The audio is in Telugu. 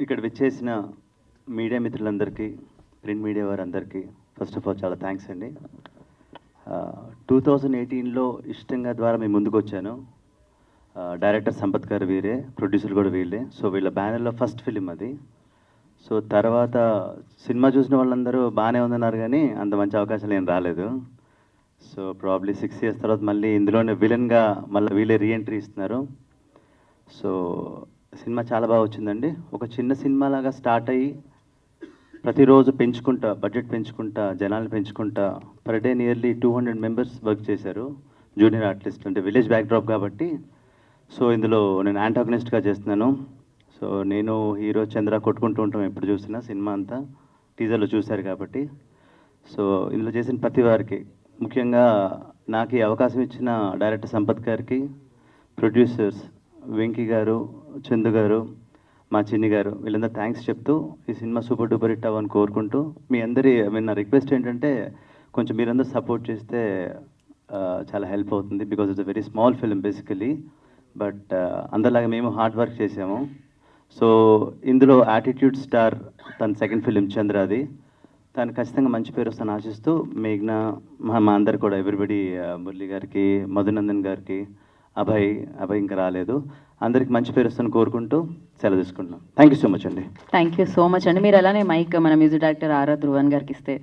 ఇక్కడ విచ్చేసిన మీడియా మిత్రులందరికీ, ప్రింట్ మీడియా వారందరికీ ఫస్ట్ ఆఫ్ ఆల్ చాలా థ్యాంక్స్ అండి. 2018లో ఇష్టంగా ద్వారా మేము ముందుకు వచ్చాను. డైరెక్టర్ సంపత్ గారు వీరే, ప్రొడ్యూసర్ కూడా వీళ్ళే. సో వీళ్ళ బ్యానర్లో ఫస్ట్ ఫిలిం అది. సో తర్వాత సినిమా చూసిన వాళ్ళందరూ బాగానే ఉందన్నారు, కానీ అంత మంచి అవకాశాలు ఏం రాలేదు. సో ప్రాబ్లీ 6 years తర్వాత మళ్ళీ ఇందులోనే విలన్గా మళ్ళీ వీళ్ళే రీఎంట్రీ ఇస్తున్నారు. సో సినిమా చాలా బాగా వచ్చిందండి. ఒక చిన్న సినిమా లాగా స్టార్ట్ అయ్యి ప్రతిరోజు పెంచుకుంటా, బడ్జెట్ పెంచుకుంటా, జనాలు పెంచుకుంటా, per day nearly 200 members work చేశారు. జూనియర్ ఆర్టిస్ట్ అంటే విలేజ్ బ్యాక్డ్రాప్ కాబట్టి. సో ఇందులో నేను యాంటాగనిస్ట్గా చేస్తున్నాను. సో నేను హీరో చంద్ర కొట్టుకుంటూ ఉంటాం ఎప్పుడు చూసినా, సినిమా అంతా టీజర్లో చూశారు కాబట్టి. సో ఇందులో చేసిన ప్రతి వారికి, ముఖ్యంగా నాకు ఈ అవకాశం ఇచ్చిన డైరెక్టర్ సంపత్ గారికి, ప్రొడ్యూసర్స్ వెంకీ గారు, చందు గారు, మా చిన్ని గారు, వీళ్ళందరూ థ్యాంక్స్ చెప్తూ ఈ సినిమా సూపర్ డూపర్ హిట్ అవ్వని కోరుకుంటూ, మీ అందరి నా రిక్వెస్ట్ ఏంటంటే కొంచెం మీరందరూ సపోర్ట్ చేస్తే చాలా హెల్ప్ అవుతుంది. Because it's a very small film basically, but అందరిలాగా మేము హార్డ్ వర్క్ చేసాము. సో ఇందులో యాటిట్యూడ్ స్టార్ తన సెకండ్ ఫిలిం చంద్రది, తను ఖచ్చితంగా మంచి పేరు వస్తాను ఆశిస్తూ, మేఘ్నా, మా అందరు కూడా, ఎవ్రీబడి, మురళి గారికి, మధునందన్ గారికి, అభయ్ ఇంకా రాలేదు, అందరికి మంచి పేరు వస్తాను కోరుకుంటూ సెలవు తీసుకుంటున్నాం. థ్యాంక్ యూ సో మచ్ అండి. థ్యాంక్ యూ సో మచ్ అండి. మీరు అలానే మైక్ మన మ్యూజిక్ డైరెక్టర్ ఆర్ ధ్రువన్ గారికి ఇస్తే